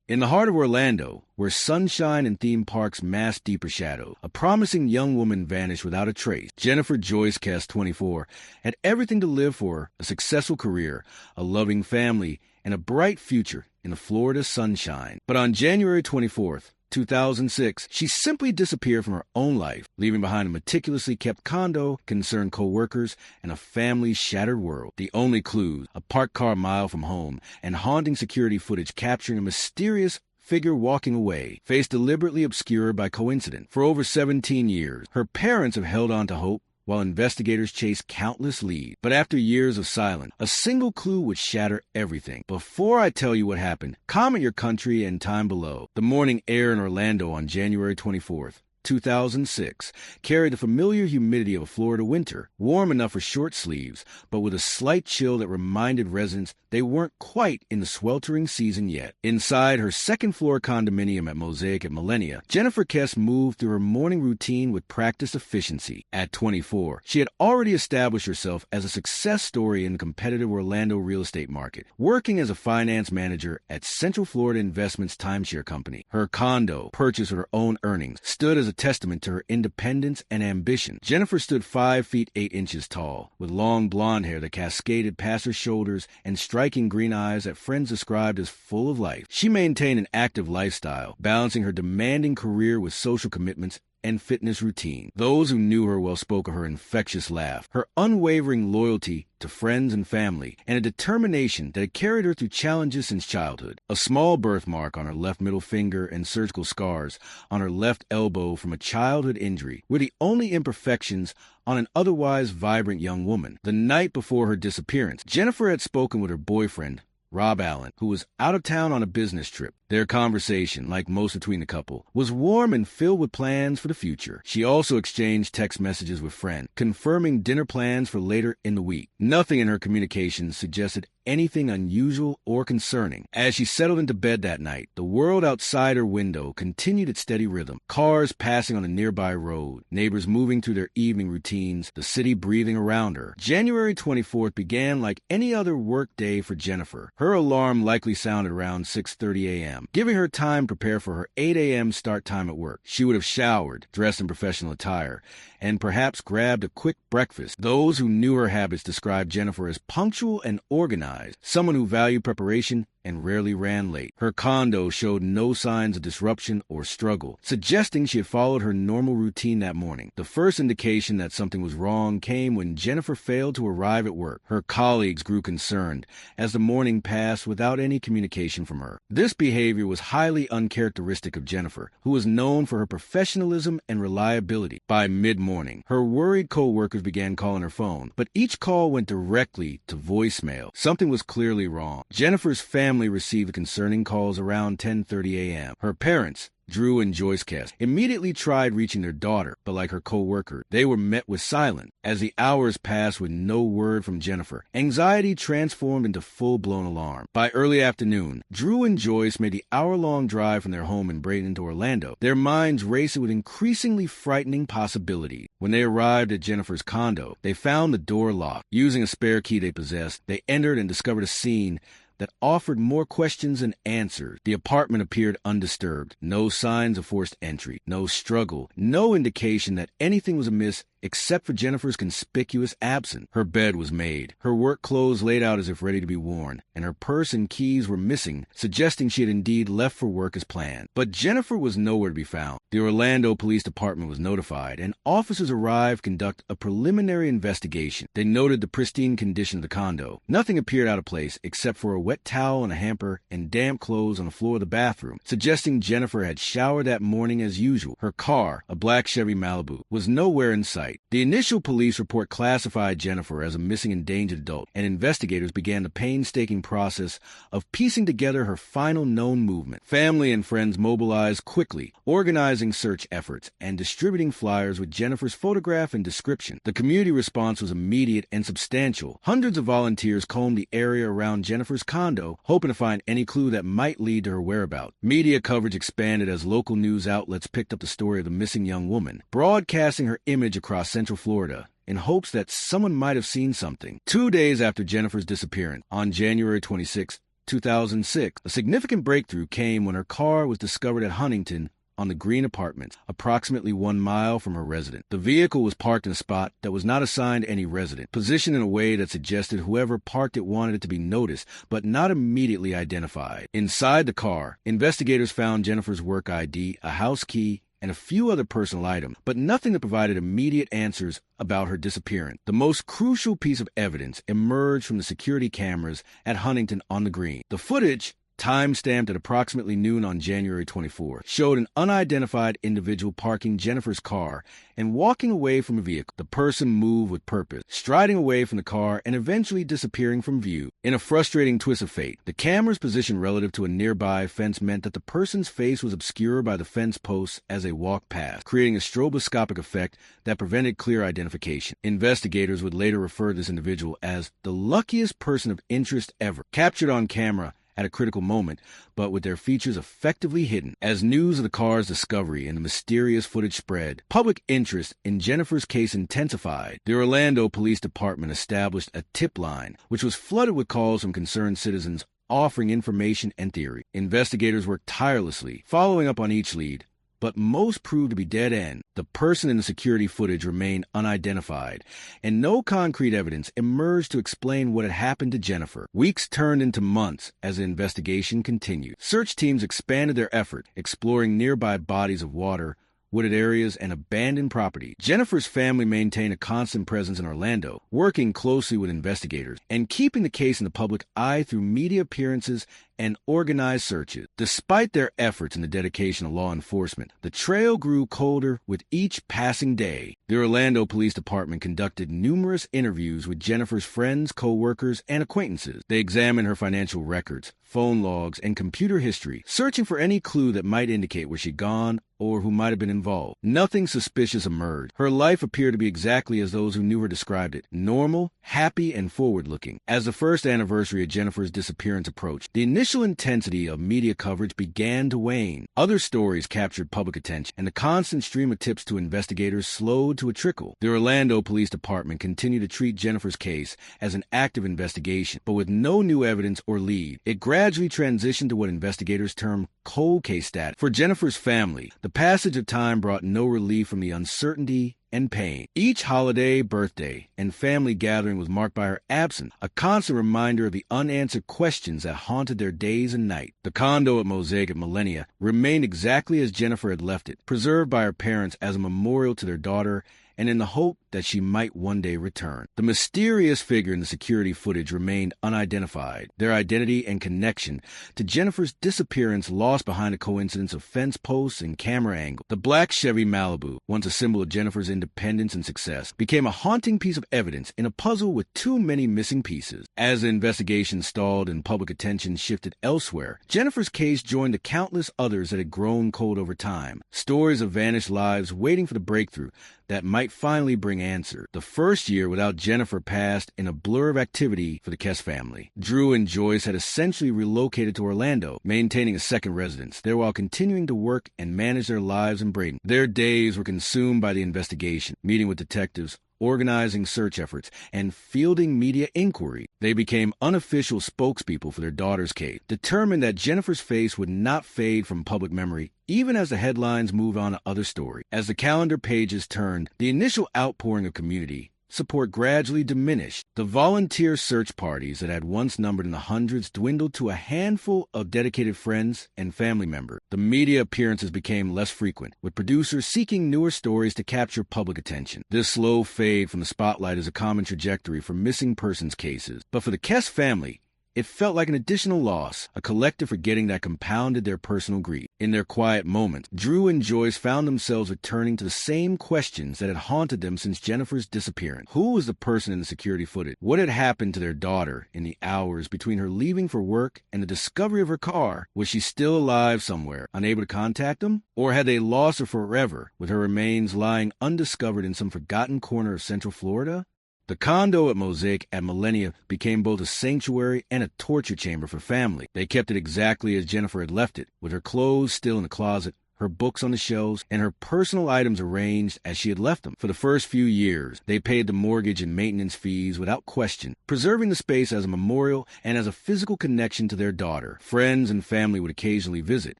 In the heart of Orlando, where sunshine and theme parks mask deeper shadow, a promising young woman vanished without a trace. Jennifer Joyce Kesse, 24, had everything to live for: a successful career, a loving family, and a bright future in the Florida sunshine. But on January 24th, 2006, she simply disappeared from her own life, leaving behind a meticulously kept condo, concerned co-workers, and a family's shattered world. The only clues: a parked car a mile from home, and haunting security footage capturing a mysterious figure walking away, face deliberately obscured by coincidence. For over 17 years, her parents have held on to hope, while investigators chase countless leads. But after years of silence, a single clue would shatter everything. Before I tell you what happened, comment your country and time below. The morning air in Orlando on January 24th, 2006, carried the familiar humidity of a Florida winter, warm enough for short sleeves, but with a slight chill that reminded residents they weren't quite in the sweltering season yet. Inside her second-floor condominium at Mosaic at Millenia, Jennifer Kesse moved through her morning routine with practiced efficiency. At 24, she had already established herself as a success story in the competitive Orlando real estate market, working as a finance manager at Central Florida Investments Timeshare Company. Her condo, purchased with her own earnings, stood as a testament to her independence and ambition. Jennifer stood 5 feet 8 inches tall, with long blonde hair that cascaded past her shoulders and striking green eyes that friends described as full of life. She maintained an active lifestyle, balancing her demanding career with social commitments and fitness routine. Those who knew her well spoke of her infectious laugh, her unwavering loyalty to friends and family, and a determination that had carried her through challenges since childhood. A small birthmark on her left middle finger and surgical scars on her left elbow from a childhood injury were the only imperfections on an otherwise vibrant young woman. The night before her disappearance, Jennifer had spoken with her boyfriend, Rob Allen, who was out of town on a business trip. Their conversation, like most between the couple, was warm and filled with plans for the future. She also exchanged text messages with friends, confirming dinner plans for later in the week. Nothing in her communications suggested anything unusual or concerning. As she settled into bed that night, the world outside her window continued its steady rhythm. Cars passing on a nearby road, neighbors moving through their evening routines, the city breathing around her. January 24th began like any other work day for Jennifer. Her alarm likely sounded around 6:30 a.m., giving her time to prepare for her 8 a.m. start time at work. She would have showered, dressed in professional attire, and perhaps grabbed a quick breakfast. Those who knew her habits described Jennifer as punctual and organized, someone who valued preparation and rarely ran late. Her condo showed no signs of disruption or struggle, suggesting she had followed her normal routine that morning. The first indication that something was wrong came when Jennifer failed to arrive at work. Her colleagues grew concerned as the morning passed without any communication from her. This behavior was highly uncharacteristic of Jennifer, who was known for her professionalism and reliability. By mid-morning, her worried co-workers began calling her phone, but each call went directly to voicemail. Something was clearly wrong. Jennifer's family received concerning calls around 10:30 a.m. Her parents, Drew and Joyce Kesse, immediately tried reaching their daughter, but like her co-worker, they were met with silence. As the hours passed with no word from Jennifer, anxiety transformed into full-blown alarm. By early afternoon, Drew and Joyce made the hour-long drive from their home in Bradenton to Orlando, their minds racing with increasingly frightening possibilities. When they arrived at Jennifer's condo, they found the door locked. Using a spare key they possessed, they entered and discovered a scene that offered more questions than answers. The apartment appeared undisturbed. No signs of forced entry, no struggle, no indication that anything was amiss except for Jennifer's conspicuous absence. Her bed was made, her work clothes laid out as if ready to be worn, and her purse and keys were missing, suggesting she had indeed left for work as planned. But Jennifer was nowhere to be found. The Orlando Police Department was notified, and officers arrived to conduct a preliminary investigation. They noted the pristine condition of the condo. Nothing appeared out of place except for a wet towel in a hamper and damp clothes on the floor of the bathroom, suggesting Jennifer had showered that morning as usual. Her car, a black Chevy Malibu, was nowhere in sight. The initial police report classified Jennifer as a missing endangered adult, and investigators began the painstaking process of piecing together her final known movement. Family and friends mobilized quickly, organizing search efforts and distributing flyers with Jennifer's photograph and description. The community response was immediate and substantial. Hundreds of volunteers combed the area around Jennifer's condo, hoping to find any clue that might lead to her whereabouts. Media coverage expanded as local news outlets picked up the story of the missing young woman, broadcasting her image across Central Florida in hopes that someone might have seen something. 2 days after Jennifer's disappearance, on January 26, 2006. A significant breakthrough came when her car was discovered at Huntington on the Green Apartments, approximately 1 mile from her residence. The vehicle was parked in a spot that was not assigned any resident, positioned in a way that suggested whoever parked it wanted it to be noticed, but not immediately identified. Inside the car, investigators found Jennifer's work ID, a house key, and a few other personal items, but nothing that provided immediate answers about her disappearance. The most crucial piece of evidence emerged from the security cameras at Huntington on the Green. The footage, time-stamped at approximately noon on January 24, showed an unidentified individual parking Jennifer's car and walking away from a vehicle. The person moved with purpose, striding away from the car and eventually disappearing from view. In a frustrating twist of fate, the camera's position relative to a nearby fence meant that the person's face was obscured by the fence posts as they walked past, creating a stroboscopic effect that prevented clear identification. Investigators would later refer to this individual as the luckiest person of interest ever, captured on camera at a critical moment, but with their features effectively hidden. As news of the car's discovery and the mysterious footage spread, public interest in Jennifer's case intensified. The Orlando Police Department established a tip line, which was flooded with calls from concerned citizens offering information and theory. Investigators worked tirelessly, following up on each lead, but most proved to be dead end. The person in the security footage remained unidentified, and no concrete evidence emerged to explain what had happened to Jennifer. Weeks turned into months as the investigation continued. Search teams expanded their effort, exploring nearby bodies of water, wooded areas, and abandoned property. Jennifer's family maintained a constant presence in Orlando, working closely with investigators and keeping the case in the public eye through media appearances and organized searches. Despite their efforts and the dedication of law enforcement, the trail grew colder with each passing day. The Orlando Police Department conducted numerous interviews with Jennifer's friends, co-workers, and acquaintances. They examined her financial records, phone logs, and computer history, searching for any clue that might indicate where she'd gone or who might have been involved. Nothing suspicious emerged. Her life appeared to be exactly as those who knew her described it: normal, happy, and forward-looking. As the first anniversary of Jennifer's disappearance approached, the initial intensity of media coverage began to wane. Other stories captured public attention, and the constant stream of tips to investigators slowed to a trickle. The Orlando Police Department continued to treat Jennifer's case as an active investigation, but with no new evidence or lead. It gradually transitioned to what investigators term cold case status. For Jennifer's family, the passage of time brought no relief from the uncertainty and pain. Each holiday, birthday, and family gathering was marked by her absence, a constant reminder of the unanswered questions that haunted their days and nights. The condo at Mosaic at Millennia remained exactly as Jennifer had left it, preserved by her parents as a memorial to their daughter and in the hope that she might one day return. The mysterious figure in the security footage remained unidentified, their identity and connection to Jennifer's disappearance lost behind a coincidence of fence posts and camera angles. The black Chevy Malibu, once a symbol of Jennifer's independence and success, became a haunting piece of evidence in a puzzle with too many missing pieces. As the investigation stalled and public attention shifted elsewhere, Jennifer's case joined the countless others that had grown cold over time, stories of vanished lives waiting for the breakthrough that might finally bring answer. The first year without Jennifer passed in a blur of activity for the Kesse family. Drew and Joyce had essentially relocated to Orlando, maintaining a second residence there while continuing to work and manage their lives in Braden. Their days were consumed by the investigation, meeting with detectives, organizing search efforts, and fielding media inquiry. They became unofficial spokespeople for their daughter's case, determined that Jennifer's face would not fade from public memory even as the headlines moved on to other stories. As the calendar pages turned, the initial outpouring of community support gradually diminished. The volunteer search parties that had once numbered in the hundreds dwindled to a handful of dedicated friends and family members. The media appearances became less frequent, with producers seeking newer stories to capture public attention. This slow fade from the spotlight is a common trajectory for missing persons cases. But for the Kesse family, it felt like an additional loss, a collective forgetting that compounded their personal grief. In their quiet moments, Drew and Joyce found themselves returning to the same questions that had haunted them since Jennifer's disappearance. Who was the person in the security footage? What had happened to their daughter in the hours between her leaving for work and the discovery of her car? Was she still alive somewhere, unable to contact them? Or had they lost her forever, with her remains lying undiscovered in some forgotten corner of Central Florida? The condo at Mosaic at Millennia became both a sanctuary and a torture chamber for family. They kept it exactly as Jennifer had left it, with her clothes still in the closet, her books on the shelves, and her personal items arranged as she had left them. For the first few years, they paid the mortgage and maintenance fees without question, preserving the space as a memorial and as a physical connection to their daughter. Friends and family would occasionally visit,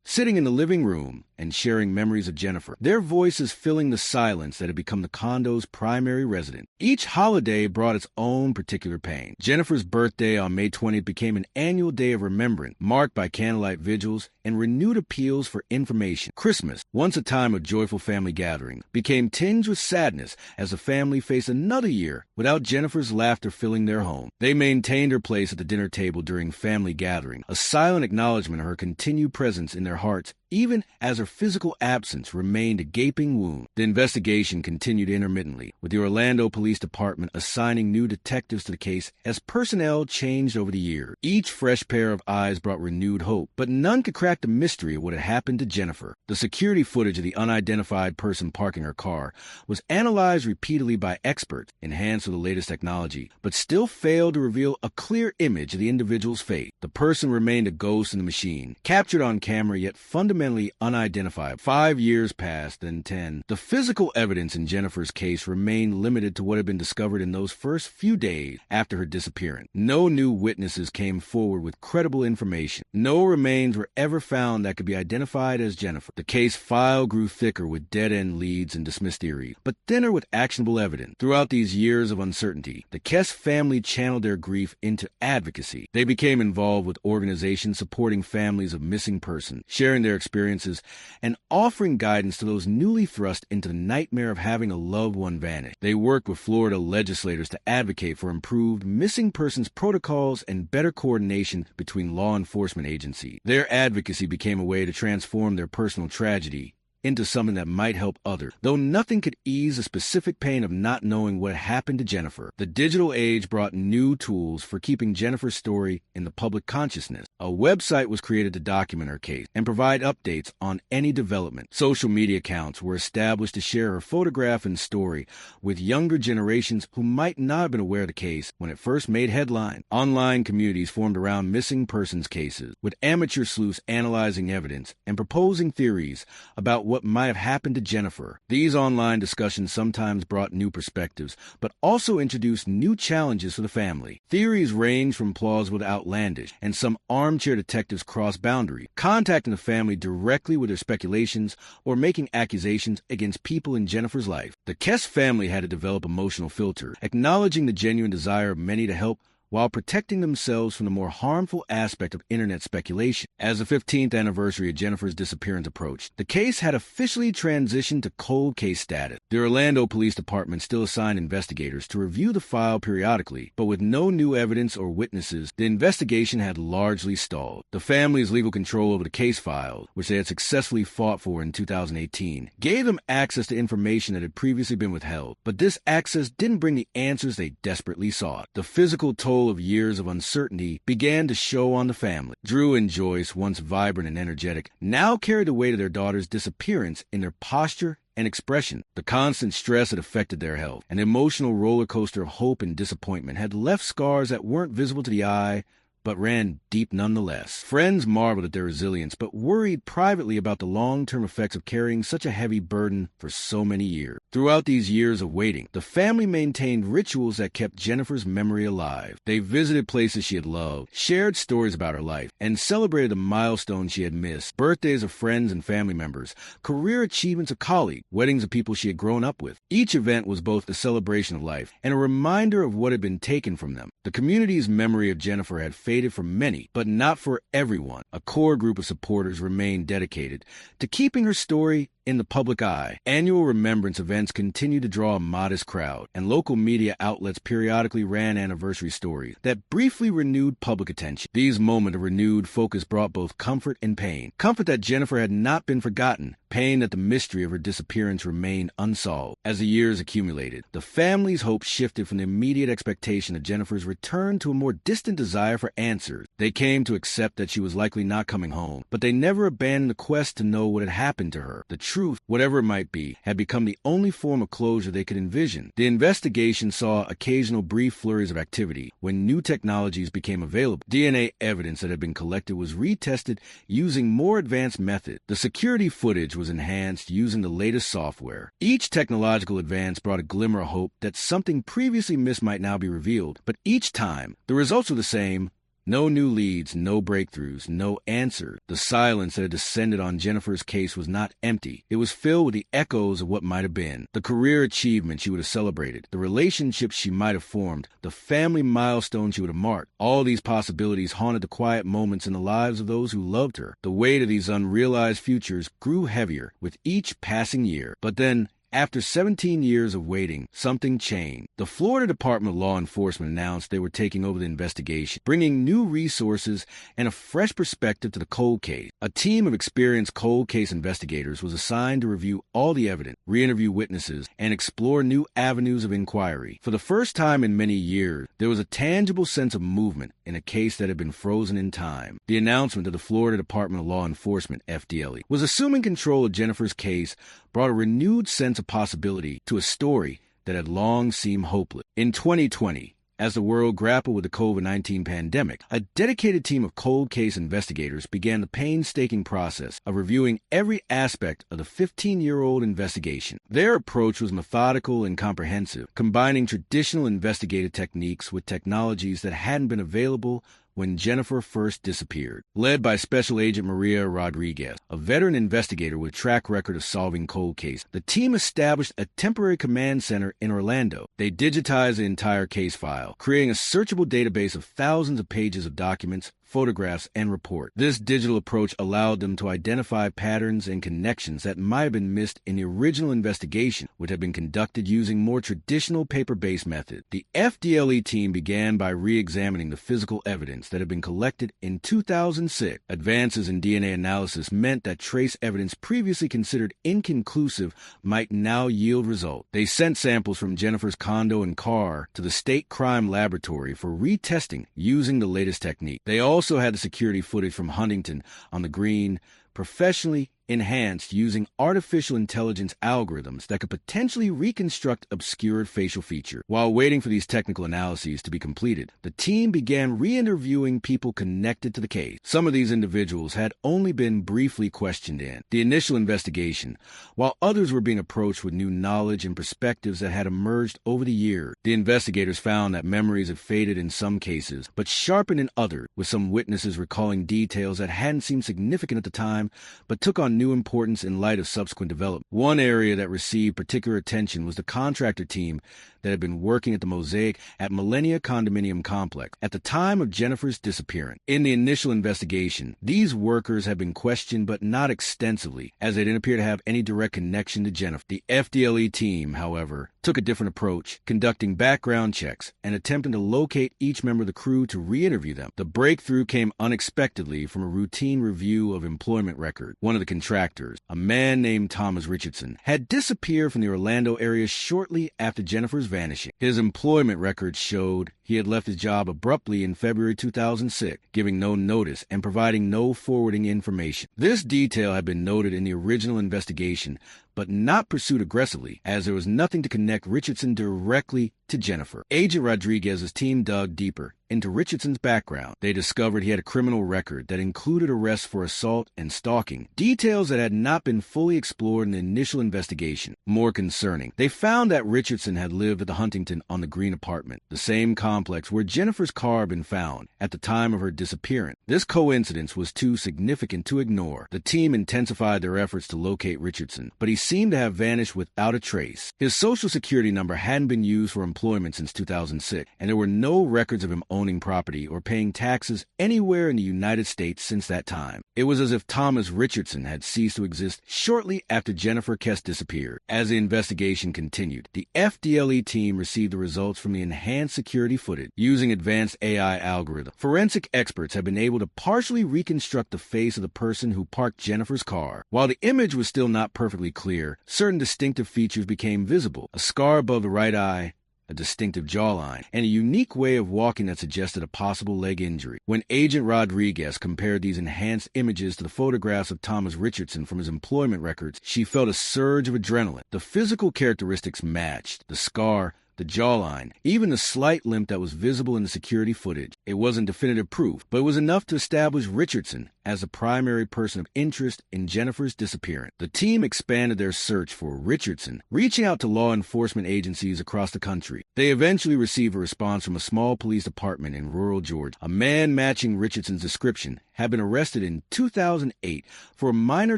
sitting in the living room and sharing memories of Jennifer, their voices filling the silence that had become the condo's primary resident. Each holiday brought its own particular pain. Jennifer's birthday on May 20th became an annual day of remembrance, marked by candlelight vigils and renewed appeals for information. Christmas, once a time of joyful family gathering, became tinged with sadness as the family faced another year without Jennifer's laughter filling their home. They maintained her place at the dinner table during family gathering, a silent acknowledgement of her continued presence in their hearts, even as her physical absence remained a gaping wound. The investigation continued intermittently, with the Orlando Police Department assigning new detectives to the case as personnel changed over the years. Each fresh pair of eyes brought renewed hope, but none could crack the mystery of what had happened to Jennifer. The security footage of the unidentified person parking her car was analyzed repeatedly by experts, enhanced with the latest technology, but still failed to reveal a clear image of the individual's fate. The person remained a ghost in the machine, captured on camera yet fundamentally unidentifiable. 5 years passed, then 10. The physical evidence in Jennifer's case remained limited to what had been discovered in those first few days after her disappearance. No new witnesses came forward with credible information. No remains were ever found that could be identified as Jennifer. The case file grew thicker with dead-end leads and dismissed theories, but thinner with actionable evidence. Throughout these years of uncertainty, the Kesse family channeled their grief into advocacy. They became involved with organizations supporting families of missing persons, sharing their experiences, and offering guidance to those newly thrust into the nightmare of having a loved one vanish. They worked with Florida legislators to advocate for improved missing persons protocols and better coordination between law enforcement agencies. Their advocacy became a way to transform their personal tragedy into something that might help others. Though nothing could ease the specific pain of not knowing what happened to Jennifer, the digital age brought new tools for keeping Jennifer's story in the public consciousness. A website was created to document her case and provide updates on any development. Social media accounts were established to share her photograph and story with younger generations who might not have been aware of the case when it first made headlines. Online communities formed around missing persons cases, with amateur sleuths analyzing evidence and proposing theories about what might have happened to Jennifer. These online discussions sometimes brought new perspectives, but also introduced new challenges for the family. Theories ranged from plausible to outlandish, and some armchair detectives crossed boundaries, contacting the family directly with their speculations or making accusations against people in Jennifer's life. The Kesse family had to develop emotional filter, acknowledging the genuine desire of many to help while protecting themselves from the more harmful aspect of internet speculation. As the 15th anniversary of Jennifer's disappearance approached, the case had officially transitioned to cold case status. The Orlando Police Department still assigned investigators to review the file periodically, but with no new evidence or witnesses, the investigation had largely stalled. The family's legal control over the case files, which they had successfully fought for in 2018, gave them access to information that had previously been withheld, but this access didn't bring the answers they desperately sought. The physical toll of years of uncertainty began to show on the family. Drew and Joyce, once vibrant and energetic, now carried the weight of their daughter's disappearance in their posture and expression. The constant stress had affected their health. An emotional roller coaster of hope and disappointment had left scars that weren't visible to the eye, but ran deep nonetheless. Friends marveled at their resilience, but worried privately about the long-term effects of carrying such a heavy burden for so many years. Throughout these years of waiting, the family maintained rituals that kept Jennifer's memory alive. They visited places she had loved, shared stories about her life, and celebrated the milestones she had missed: birthdays of friends and family members, career achievements of colleagues, weddings of people she had grown up with. Each event was both a celebration of life and a reminder of what had been taken from them. The community's memory of Jennifer had faded for many, but not for everyone. A core group of supporters remained dedicated to keeping her story in the public eye. Annual remembrance events continued to draw a modest crowd, and local media outlets periodically ran anniversary stories that briefly renewed public attention. These moments of renewed focus brought both comfort and pain. Comfort that Jennifer had not been forgotten, pain that the mystery of her disappearance remained unsolved. As the years accumulated, the family's hope shifted from the immediate expectation of Jennifer's return to a more distant desire for answers. They came to accept that she was likely not coming home, but they never abandoned the quest to know what had happened to her. The truth, whatever it might be, had become the only form of closure they could envision. The investigation saw occasional brief flurries of activity when new technologies became available. DNA evidence that had been collected was retested using more advanced methods. The security footage was enhanced using the latest software. Each technological advance brought a glimmer of hope that something previously missed might now be revealed, but each time, the results were the same. No new leads, no breakthroughs, no answer. The silence that had descended on Jennifer's case was not empty. It was filled with the echoes of what might have been, the career achievement she would have celebrated, the relationships she might have formed, the family milestones she would have marked. All these possibilities haunted the quiet moments in the lives of those who loved her. The weight of these unrealized futures grew heavier with each passing year. But then, after 17 years of waiting, something changed. The Florida Department of Law Enforcement announced they were taking over the investigation, bringing new resources and a fresh perspective to the cold case. A team of experienced cold case investigators was assigned to review all the evidence, re-interview witnesses, and explore new avenues of inquiry. For the first time in many years, there was a tangible sense of movement in a case that had been frozen in time. The announcement of the Florida Department of Law Enforcement, FDLE, was assuming control of Jennifer's case brought a renewed sense of possibility to a story that had long seemed hopeless. In 2020, as the world grappled with the COVID-19 pandemic, a dedicated team of cold case investigators began the painstaking process of reviewing every aspect of the 15-year-old investigation. Their approach was methodical and comprehensive, combining traditional investigative techniques with technologies that hadn't been available when Jennifer first disappeared. Led by Special Agent Maria Rodriguez, a veteran investigator with a track record of solving cold cases, the team established a temporary command center in Orlando. They digitized the entire case file, creating a searchable database of thousands of pages of documents, photographs, and reports. This digital approach allowed them to identify patterns and connections that might have been missed in the original investigation, which had been conducted using more traditional paper-based methods. The FDLE team began by re-examining the physical evidence that had been collected in 2006. Advances in DNA analysis meant that trace evidence previously considered inconclusive might now yield results. They sent samples from Jennifer's condo and car to the state crime laboratory for retesting using the latest technique. They also had the security footage from Huntington on the Green professionally enhanced using artificial intelligence algorithms that could potentially reconstruct obscured facial features. While waiting for these technical analyses to be completed, the team began re-interviewing people connected to the case. Some of these individuals had only been briefly questioned in the initial investigation, while others were being approached with new knowledge and perspectives that had emerged over the years. The investigators found that memories had faded in some cases, but sharpened in others, with some witnesses recalling details that hadn't seemed significant at the time, but took on new importance in light of subsequent development. One area that received particular attention was the contractor team that had been working at the Mosaic at Millennia Condominium Complex at the time of Jennifer's disappearance. In the initial investigation, these workers had been questioned but not extensively, as they didn't appear to have any direct connection to Jennifer. The FDLE team, however, took a different approach, conducting background checks and attempting to locate each member of the crew to re-interview them. The breakthrough came unexpectedly from a routine review of employment records. One of the contractors, a man named Thomas Richardson, had disappeared from the Orlando area shortly after Jennifer's vanishing. His employment records showed he had left his job abruptly in February 2006, giving no notice and providing no forwarding information. This detail had been noted in the original investigation, but not pursued aggressively, as there was nothing to connect Richardson directly to Jennifer. Agent Rodriguez's team dug deeper into Richardson's background. They discovered he had a criminal record that included arrests for assault and stalking, details that had not been fully explored in the initial investigation. More concerning, they found that Richardson had lived at the Huntington on the Green apartment, the same complex where Jennifer's car had been found at the time of her disappearance. This coincidence was too significant to ignore. The team intensified their efforts to locate Richardson, but he seemed to have vanished without a trace. His social security number hadn't been used for employment since 2006, and there were no records of him owning property or paying taxes anywhere in the United States since that time. It was as if Thomas Richardson had ceased to exist shortly after Jennifer Kesse disappeared. As the investigation continued, the FDLE team received the results from the enhanced security footage. Using advanced AI algorithms, forensic experts have been able to partially reconstruct the face of the person who parked Jennifer's car. While the image was still not perfectly clear, certain distinctive features became visible: a scar above the right eye, a distinctive jawline, and a unique way of walking that suggested a possible leg injury. When Agent Rodriguez compared these enhanced images to the photographs of Thomas Richardson from his employment records, she felt a surge of adrenaline. The physical characteristics matched: the scar, the jawline, even the slight limp that was visible in the security footage. It wasn't definitive proof, but it was enough to establish Richardson as the primary person of interest in Jennifer's disappearance. The team expanded their search for Richardson, reaching out to law enforcement agencies across the country. They eventually received a response from a small police department in rural Georgia. A man matching Richardson's description had been arrested in 2008 for a minor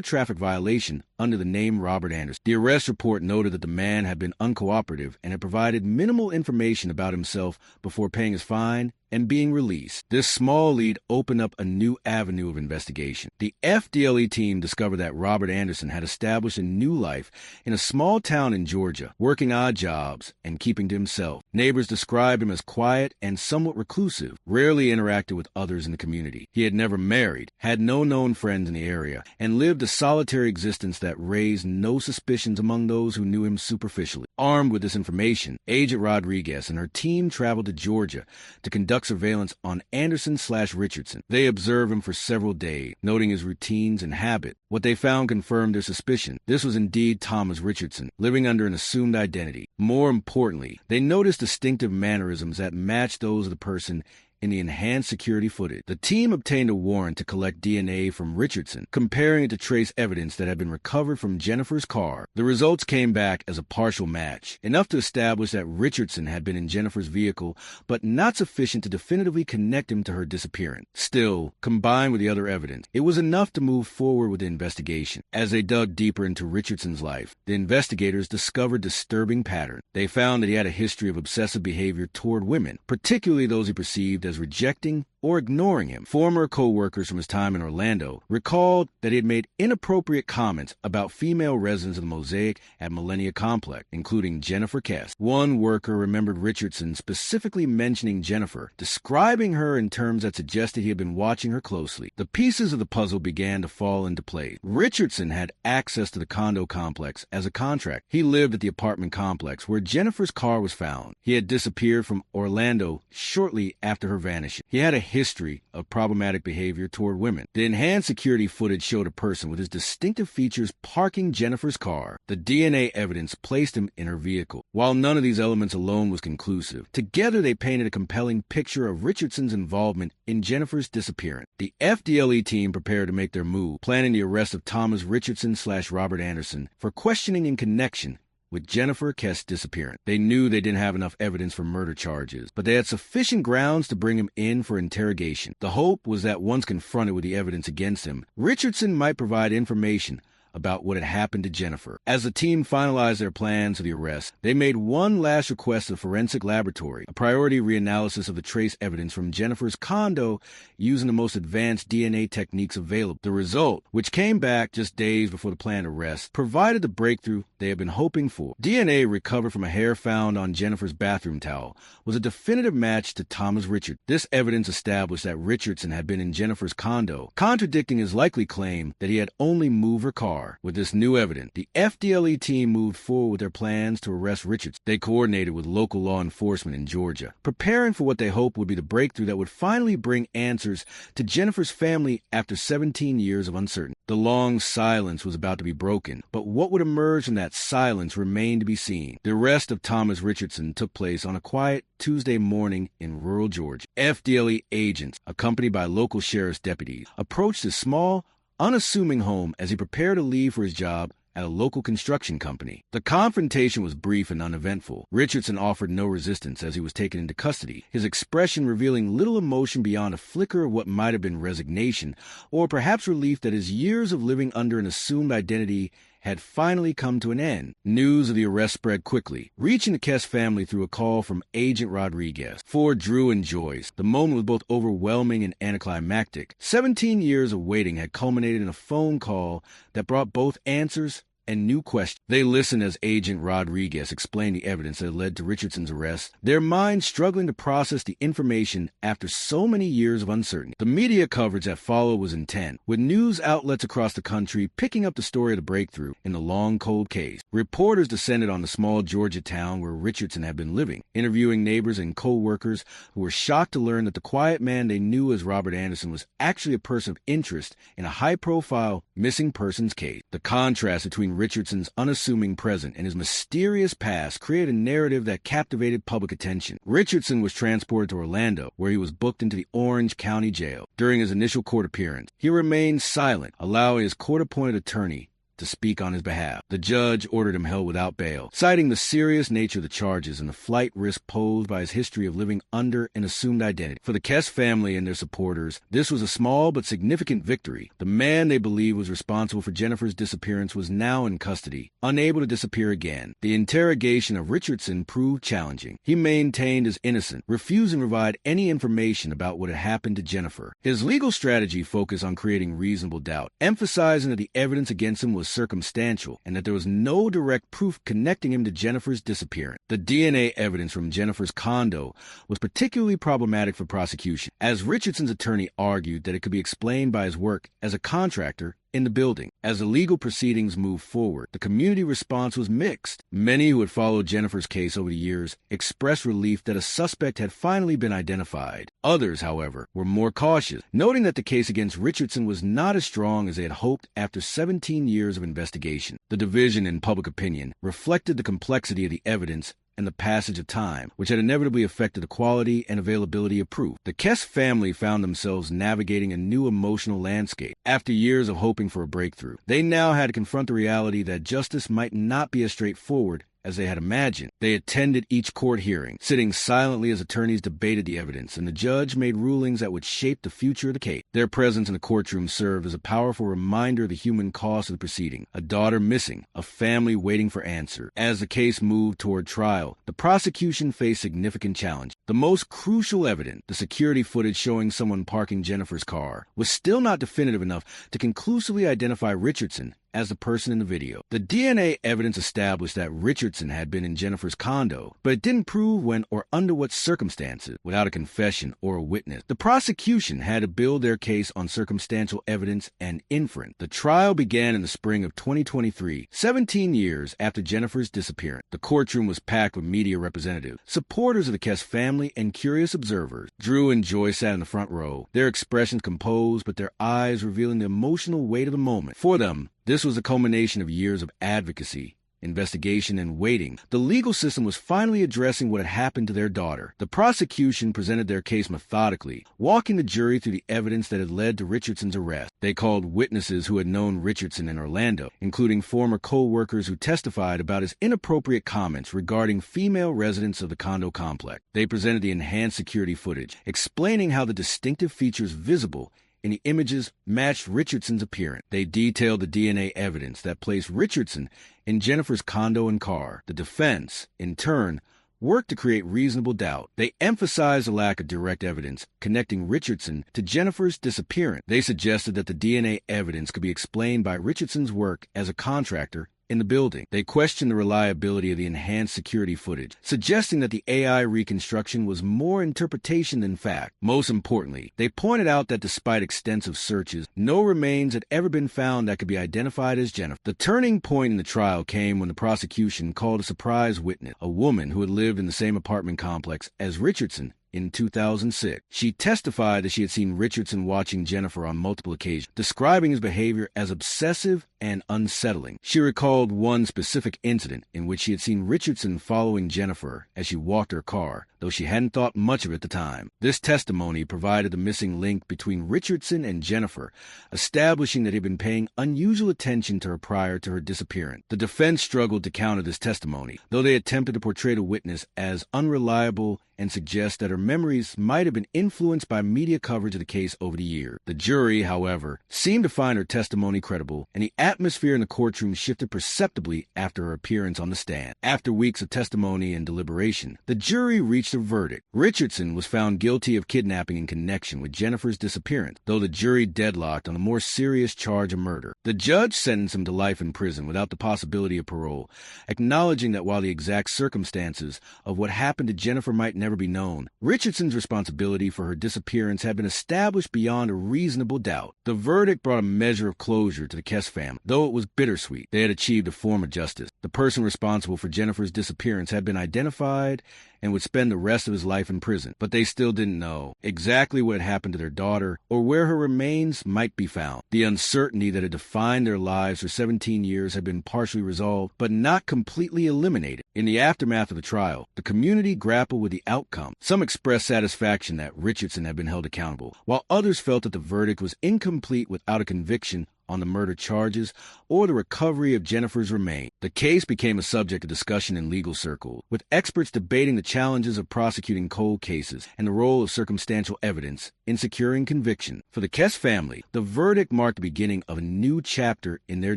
traffic violation under the name Robert Anderson. The arrest report noted that the man had been uncooperative and had provided minimal information about himself before paying his fine and being released. This small lead opened up a new avenue of investigation. The FDLE team discovered that Robert Anderson had established a new life in a small town in Georgia, working odd jobs and keeping to himself. Neighbors described him as quiet and somewhat reclusive, rarely interacted with others in the community. He had never married, had no known friends in the area, and lived a solitary existence that raised no suspicions among those who knew him superficially. Armed with this information, Agent Rodriguez and her team traveled to Georgia to conduct surveillance on Anderson/Richardson. They observed him for several days, noting his routines and habit. What they found confirmed their suspicion. This was indeed Thomas Richardson, living under an assumed identity. More importantly, they noticed distinctive mannerisms that matched those of the person in the enhanced security footage. The team obtained a warrant to collect DNA from Richardson, comparing it to trace evidence that had been recovered from Jennifer's car. The results came back as a partial match, enough to establish that Richardson had been in Jennifer's vehicle, but not sufficient to definitively connect him to her disappearance. Still, combined with the other evidence, it was enough to move forward with the investigation. As they dug deeper into Richardson's life, the investigators discovered disturbing patterns. They found that he had a history of obsessive behavior toward women, particularly those he perceived as rejecting or ignoring him. Former co-workers from his time in Orlando recalled that he had made inappropriate comments about female residents of the Mosaic at Millennia Complex, including Jennifer Kesse. One worker remembered Richardson specifically mentioning Jennifer, describing her in terms that suggested he had been watching her closely. The pieces of the puzzle began to fall into place. Richardson had access to the condo complex as a contract. He lived at the apartment complex where Jennifer's car was found. He had disappeared from Orlando shortly after her vanishing. He had a history of problematic behavior toward women. The enhanced security footage showed a person with his distinctive features parking Jennifer's car. The DNA evidence placed him in her vehicle. While none of these elements alone was conclusive, together they painted a compelling picture of Richardson's involvement in Jennifer's disappearance. The FDLE team prepared to make their move, planning the arrest of Thomas Richardson/Robert Anderson for questioning in connection with Jennifer Kesse's disappearance. They knew they didn't have enough evidence for murder charges, but they had sufficient grounds to bring him in for interrogation. The hope was that once confronted with the evidence against him, Richardson might provide information about what had happened to Jennifer. As the team finalized their plans for the arrest, they made one last request to the forensic laboratory, a priority reanalysis of the trace evidence from Jennifer's condo using the most advanced DNA techniques available. The result, which came back just days before the planned arrest, provided the breakthrough they had been hoping for. DNA recovered from a hair found on Jennifer's bathroom towel was a definitive match to Thomas Richard. This evidence established that Richardson had been in Jennifer's condo, contradicting his likely claim that he had only moved her car. With this new evidence, the FDLE team moved forward with their plans to arrest Richards. They coordinated with local law enforcement in Georgia, preparing for what they hoped would be the breakthrough that would finally bring answers to Jennifer's family after 17 years of uncertainty. The long silence was about to be broken, but what would emerge from that silence remained to be seen. The arrest of Thomas Richardson took place on a quiet Tuesday morning in rural Georgia. FDLE agents, accompanied by local sheriff's deputies, approached his small, unassuming home as he prepared to leave for his job at a local construction company. The confrontation was brief and uneventful. Richardson offered no resistance as he was taken into custody, his expression revealing little emotion beyond a flicker of what might have been resignation, or perhaps relief that his years of living under an assumed identity had finally come to an end. News of the arrest spread quickly, reaching the Kesse family through a call from Agent Rodriguez. For Drew and Joyce, the moment was both overwhelming and anticlimactic. 17 years of waiting had culminated in a phone call that brought both answers and new questions. They listened as Agent Rodriguez explained the evidence that led to Richardson's arrest, their minds struggling to process the information after so many years of uncertainty. The media coverage that followed was intense, with news outlets across the country picking up the story of the breakthrough in the long, cold case. Reporters descended on the small Georgia town where Richardson had been living, interviewing neighbors and co-workers who were shocked to learn that the quiet man they knew as Robert Anderson was actually a person of interest in a high-profile missing persons case. The contrast between Richardson's unassuming present and his mysterious past created a narrative that captivated public attention. Richardson was transported to Orlando, where he was booked into the Orange County Jail. During his initial court appearance, he remained silent, allowing his court-appointed attorney to speak on his behalf. The judge ordered him held without bail, citing the serious nature of the charges and the flight risk posed by his history of living under an assumed identity. For the Kesse family and their supporters, this was a small but significant victory. The man they believed was responsible for Jennifer's disappearance was now in custody, unable to disappear again. The interrogation of Richardson proved challenging. He maintained his innocence, refusing to provide any information about what had happened to Jennifer. His legal strategy focused on creating reasonable doubt, emphasizing that the evidence against him was circumstantial and that there was no direct proof connecting him to Jennifer's disappearance. The DNA evidence from Jennifer's condo was particularly problematic for prosecution, as Richardson's attorney argued that it could be explained by his work as a contractor in the building. As the legal proceedings moved forward, the community response was mixed. Many who had followed Jennifer's case over the years expressed relief that a suspect had finally been identified. Others, however, were more cautious, noting that the case against Richardson was not as strong as they had hoped after 17 years of investigation. The division in public opinion reflected the complexity of the evidence and the passage of time, which had inevitably affected the quality and availability of proof. The Kesse family found themselves navigating a new emotional landscape. After years of hoping for a breakthrough, they now had to confront the reality that justice might not be as straightforward as they had imagined. They attended each court hearing, sitting silently as attorneys debated the evidence, and the judge made rulings that would shape the future of the case. Their presence in the courtroom served as a powerful reminder of the human cost of the proceeding. A daughter missing, a family waiting for answer. As the case moved toward trial, the prosecution faced significant challenge. The most crucial evidence, the security footage showing someone parking Jennifer's car, was still not definitive enough to conclusively identify Richardson as the person in the video. The DNA evidence established that Richardson had been in Jennifer's condo, but it didn't prove when or under what circumstances. Without a confession or a witness, the prosecution had to build their case on circumstantial evidence and inference. The trial began in the spring of 2023, 17 years after Jennifer's disappearance. The courtroom was packed with media representatives, supporters of the Kesse family, and curious observers. Drew and Joy sat in the front row, their expressions composed but their eyes revealing the emotional weight of the moment. For them, this was a culmination of years of advocacy, investigation, and waiting. The legal system was finally addressing what had happened to their daughter. The prosecution presented their case methodically, walking the jury through the evidence that had led to Richardson's arrest. They called witnesses who had known Richardson in Orlando, including former co-workers who testified about his inappropriate comments regarding female residents of the condo complex. They presented the enhanced security footage, explaining how the distinctive features visible in the images matched Richardson's appearance. They detailed the DNA evidence that placed Richardson in Jennifer's condo and car. The defense, in turn, worked to create reasonable doubt. They emphasized the lack of direct evidence connecting Richardson to Jennifer's disappearance. They suggested that the DNA evidence could be explained by Richardson's work as a contractor in the building. They questioned the reliability of the enhanced security footage, suggesting that the AI reconstruction was more interpretation than fact. Most importantly, they pointed out that despite extensive searches, no remains had ever been found that could be identified as Jennifer. The turning point in the trial came when the prosecution called a surprise witness, a woman who had lived in the same apartment complex as Richardson in 2006. She testified that she had seen Richardson watching Jennifer on multiple occasions, describing his behavior as obsessive and unsettling. She recalled one specific incident in which she had seen Richardson following Jennifer as she walked her car, though she hadn't thought much of it at the time. This testimony provided the missing link between Richardson and Jennifer, establishing that he had been paying unusual attention to her prior to her disappearance. The defense struggled to counter this testimony, though they attempted to portray the witness as unreliable and suggest that her memories might have been influenced by media coverage of the case over the years. The jury, however, seemed to find her testimony credible, and the atmosphere in the courtroom shifted perceptibly after her appearance on the stand. After weeks of testimony and deliberation, the jury reached a verdict. Richardson was found guilty of kidnapping in connection with Jennifer's disappearance, though the jury deadlocked on a more serious charge of murder. The judge sentenced him to life in prison without the possibility of parole, acknowledging that while the exact circumstances of what happened to Jennifer might never be known, Richardson's responsibility for her disappearance had been established beyond a reasonable doubt. The verdict brought a measure of closure to the Kesse family. Though it was bittersweet, they had achieved a form of justice. The person responsible for Jennifer's disappearance had been identified and would spend the rest of his life in prison. But they still didn't know exactly what had happened to their daughter or where her remains might be found. The uncertainty that had defined their lives for 17 years had been partially resolved, but not completely eliminated. In the aftermath of the trial, the community grappled with the outcome. Some expressed satisfaction that Richardson had been held accountable, while others felt that the verdict was incomplete without a conviction on the murder charges or the recovery of Jennifer's remains. The case became a subject of discussion in legal circles, with experts debating the challenges of prosecuting cold cases and the role of circumstantial evidence in securing conviction. For the Kesse family, the verdict marked the beginning of a new chapter in their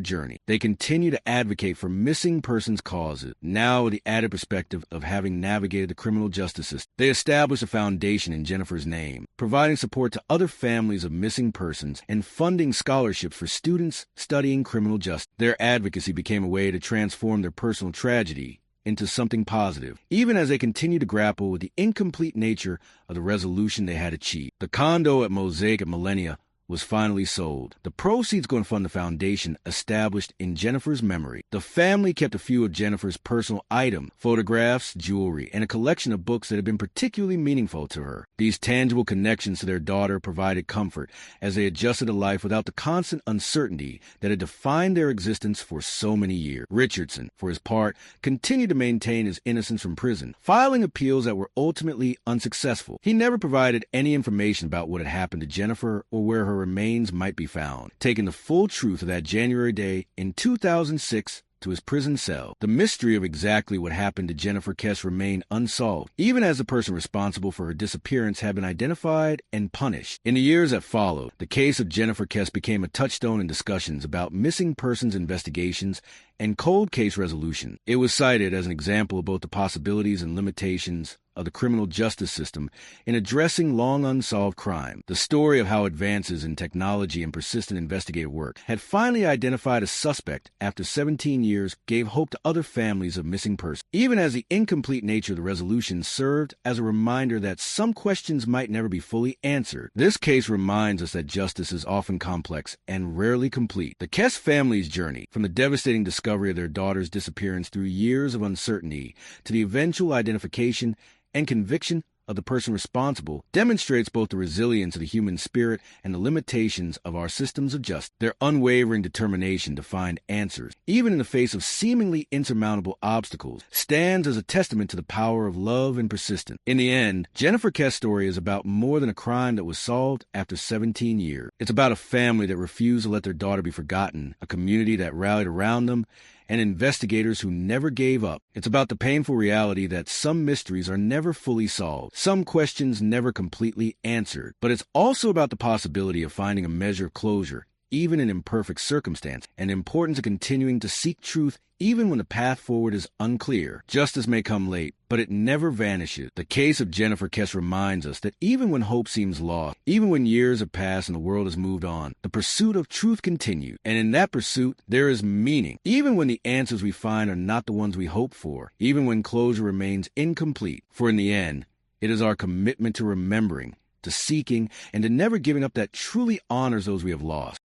journey. They continue to advocate for missing persons causes, now with the added perspective of having navigated the criminal justice system. They established a foundation in Jennifer's name, providing support to other families of missing persons and funding scholarships for students studying criminal justice. Their advocacy became a way to transform their personal tragedy into something positive, even as they continue to grapple with the incomplete nature of the resolution they had achieved. The condo at Mosaic at Millennia was finally sold. The proceeds going to fund the foundation established in Jennifer's memory. The family kept a few of Jennifer's personal items, photographs, jewelry, and a collection of books that had been particularly meaningful to her. These tangible connections to their daughter provided comfort as they adjusted to life without the constant uncertainty that had defined their existence for so many years. Richardson, for his part, continued to maintain his innocence from prison, filing appeals that were ultimately unsuccessful. He never provided any information about what had happened to Jennifer or where her remains might be found, taking the full truth of that January day in 2006 to his prison cell. The mystery of exactly what happened to Jennifer Kesse remained unsolved, even as the person responsible for her disappearance had been identified and punished. In the years that followed, the case of Jennifer Kesse became a touchstone in discussions about missing persons investigations and cold case resolution. It was cited as an example of both the possibilities and limitations of the criminal justice system in addressing long unsolved crime. The story of how advances in technology and persistent investigative work had finally identified a suspect after 17 years gave hope to other families of missing persons, even as the incomplete nature of the resolution served as a reminder that some questions might never be fully answered. This case reminds us that justice is often complex and rarely complete. The Kesse family's journey, from the devastating discovery of their daughter's disappearance through years of uncertainty to the eventual identification and conviction of the person responsible, demonstrates both the resilience of the human spirit and the limitations of our systems of justice. Their unwavering determination to find answers, even in the face of seemingly insurmountable obstacles, stands as a testament to the power of love and persistence. In the end, Jennifer Kesse's story is about more than a crime that was solved after 17 years. It's about a family that refused to let their daughter be forgotten, a community that rallied around them, and investigators who never gave up. It's about the painful reality that some mysteries are never fully solved, some questions never completely answered. But it's also about the possibility of finding a measure of closure, even in imperfect circumstance, and the importance of continuing to seek truth even when the path forward is unclear. Justice may come late, but it never vanishes. The case of Jennifer Kesse reminds us that even when hope seems lost, even when years have passed and the world has moved on, the pursuit of truth continues. And in that pursuit, there is meaning, even when the answers we find are not the ones we hope for, even when closure remains incomplete. For in the end, it is our commitment to remembering, to seeking, and to never giving up that truly honors those we have lost.